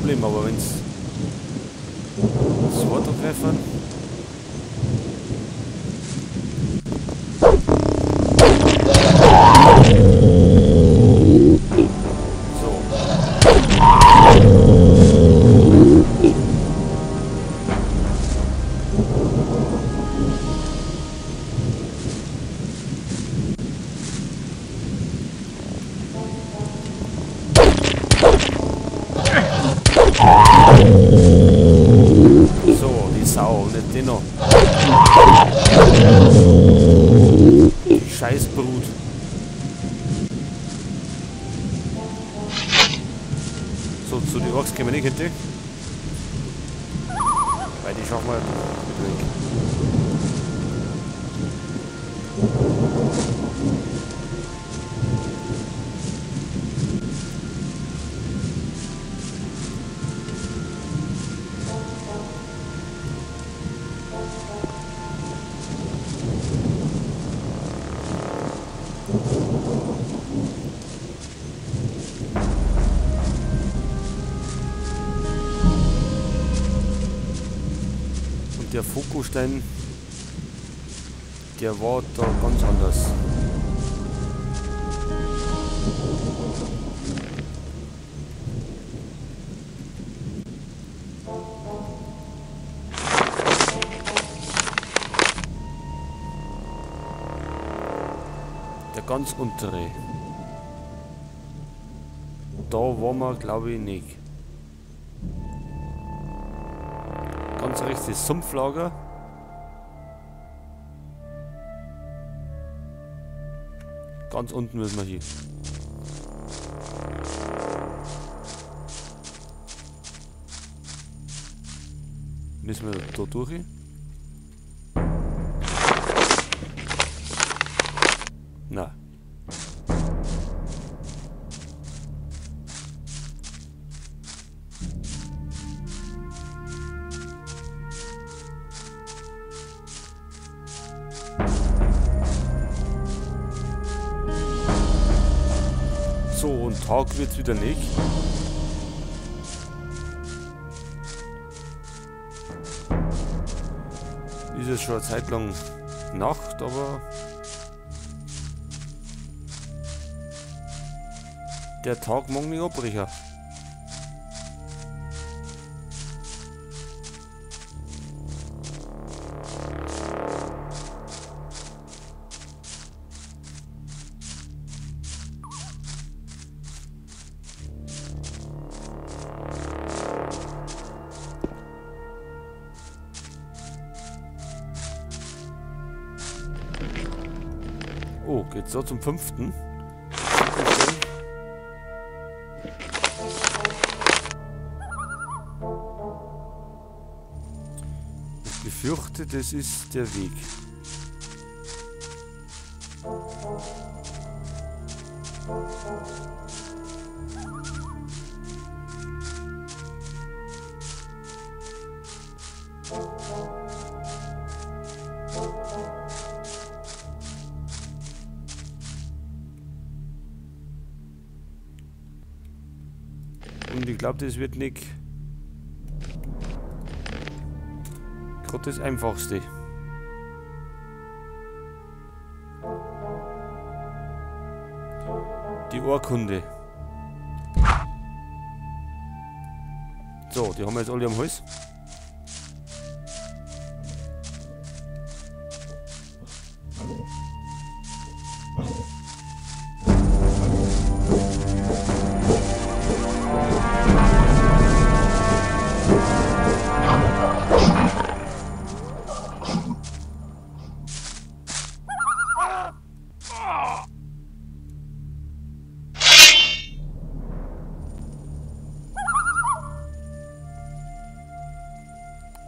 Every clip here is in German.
Problem, aber wenn es das Wasser treffen. So, die Sau, nicht die noch. Die Scheißbrut. So, zu den Orks kommen wir nicht hinter. Weil die schaffen wir weg. Der Fokusstein, der war da ganz anders. Der ganz untere. Da waren wir, glaube ich, nicht. Ganz rechts ist Sumpflager. Ganz unten müssen wir hier. Müssen wir da durch? Na. So, und Tag wird's wieder nicht. Ist es schon eine Zeit lang Nacht, aber der Tag mag nicht abbrechen. Oh, geht's so zum 5. Ich befürchte, das ist der Weg. Und ich glaube, das wird nicht gerade das Einfachste. Die Urkunde. So, die haben wir jetzt alle am Hals.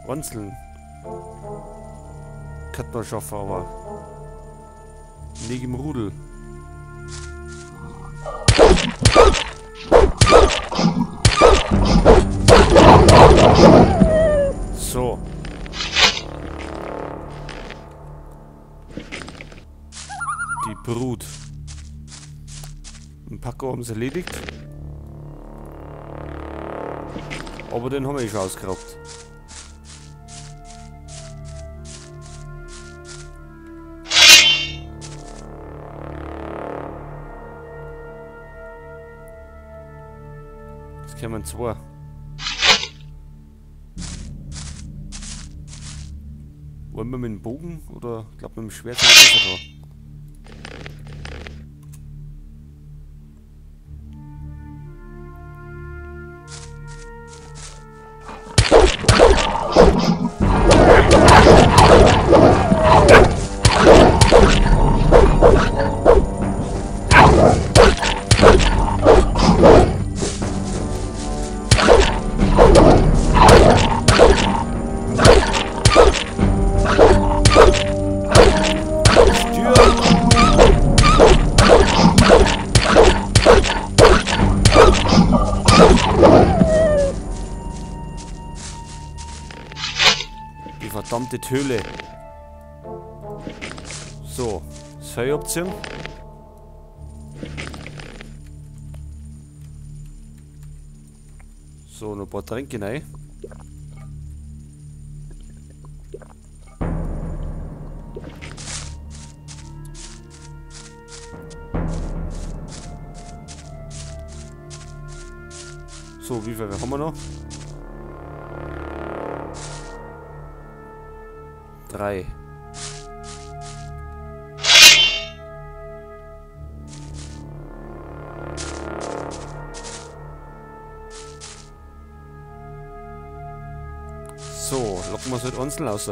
Ranzeln. Kann man schaffen, aber nicht im Rudel. So. Die Brut. Ein Packer haben sie erledigt. Aber den haben wir schon ausgeraubt. Jetzt kommen zwei. Wollen wir mit dem Bogen oder ich glaube mit dem Schwert sind wir besser da. Verdammte Höhle. So, das Feuer abziehen. So, noch ein paar Tränke rein. So, wie viel haben wir noch? 3. So, locken wir es halt einzeln raus.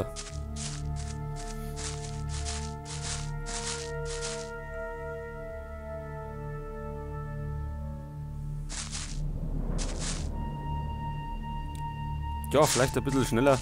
Ja, vielleicht ein bisschen schneller.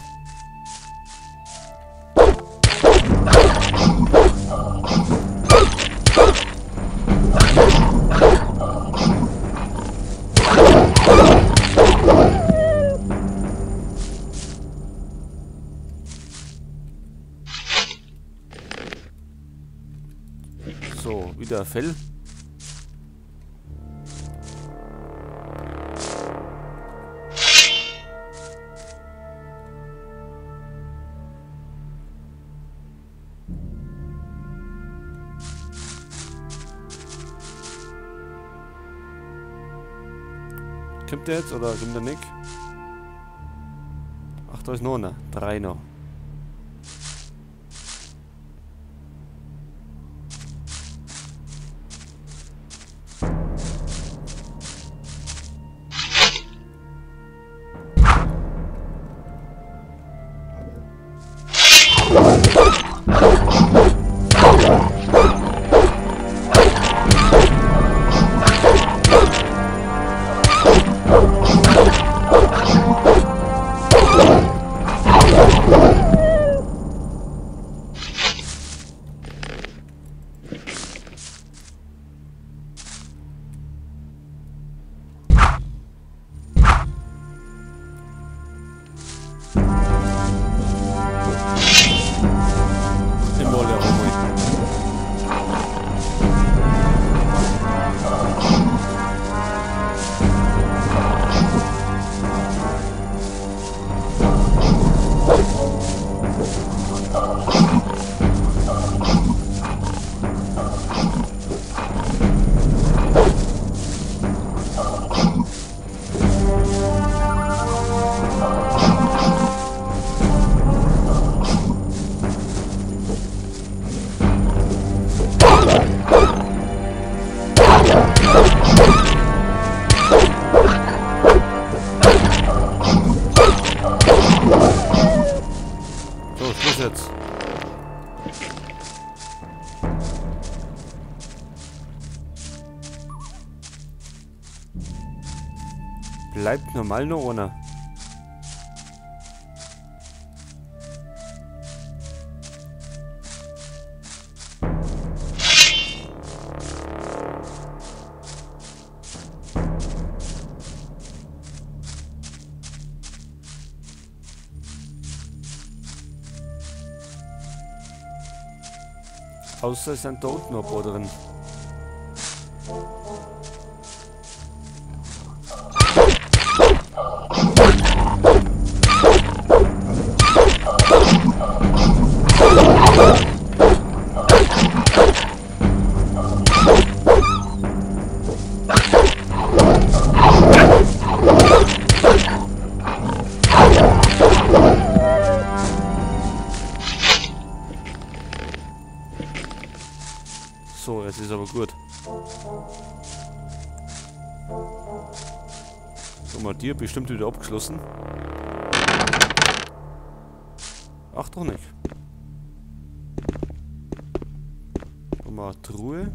So, wieder Fell. Kommt der jetzt oder kommt der nicht? Ach, da ist noch einer. 3 noch. Jetzt. Bleibt normal nur ohne. Außer es sind da unten noch ein paar drin. So, jetzt ist aber gut. So, mal dir bestimmt wieder abgeschlossen. Ach, doch nicht. Mal Truhe.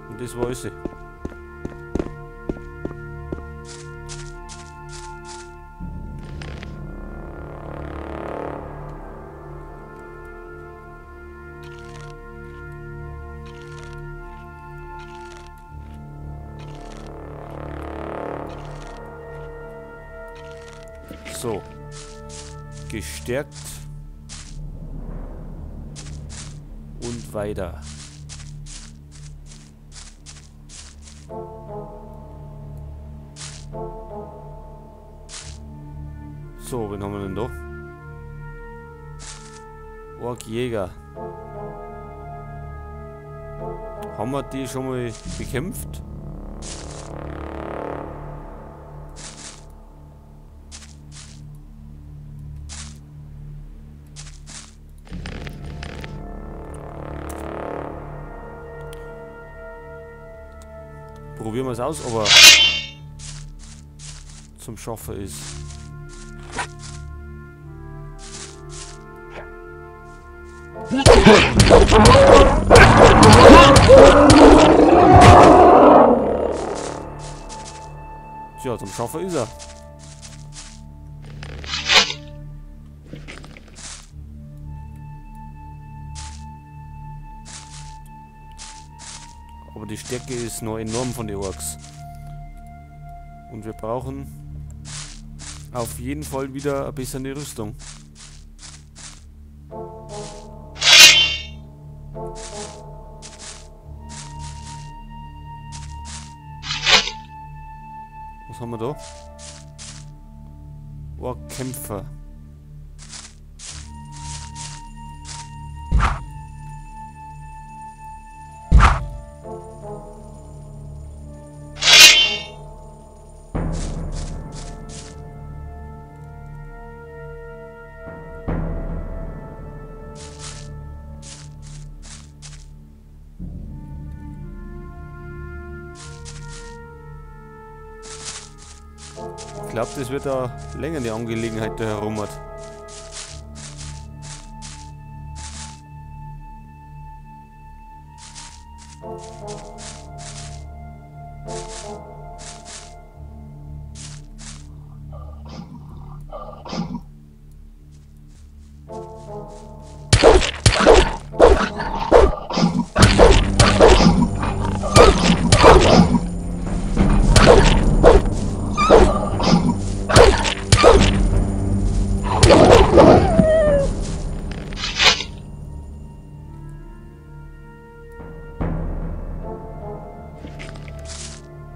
Und das war sie. So. Gestärkt. Und weiter. So, wen haben wir denn da? Orkjäger. Haben wir die schon mal bekämpft? Probieren wir es aus, aber zum Schaffen ist. Tja, zum Schaffen ist er. Aber die Stärke ist noch enorm von den Orks. Und wir brauchen auf jeden Fall wieder ein bisschen eine Rüstung. Was haben wir da? Orkkämpfer. Ich glaube, das wird da länger eine Angelegenheit da herum hat.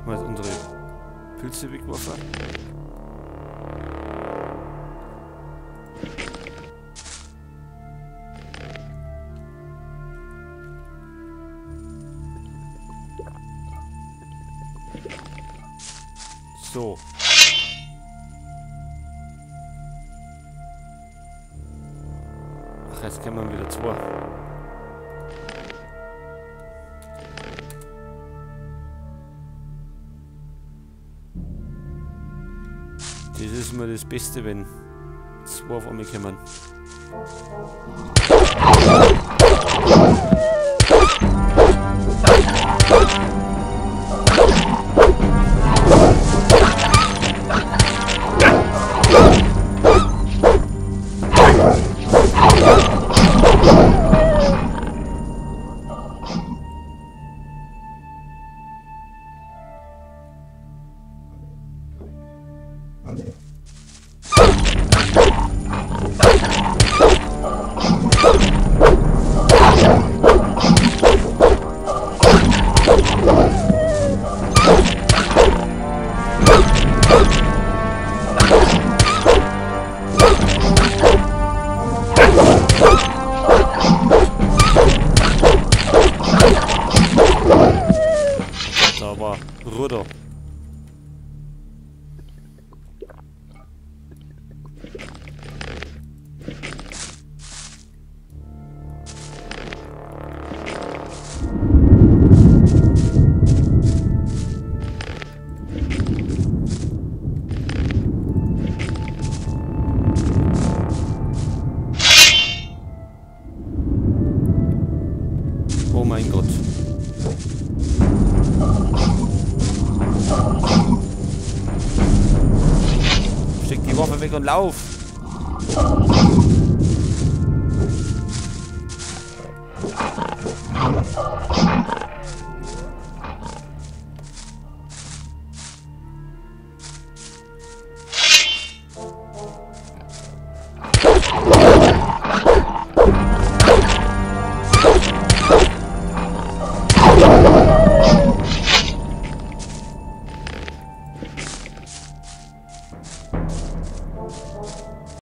Mal unsere Pilze wegwerfen. So. Ach, jetzt können wir wieder zwei. Das ist immer das Beste, wenn zwei auf einmal kommen. aber Ruder. Oh mein Gott. Steck die Waffe weg und lauf!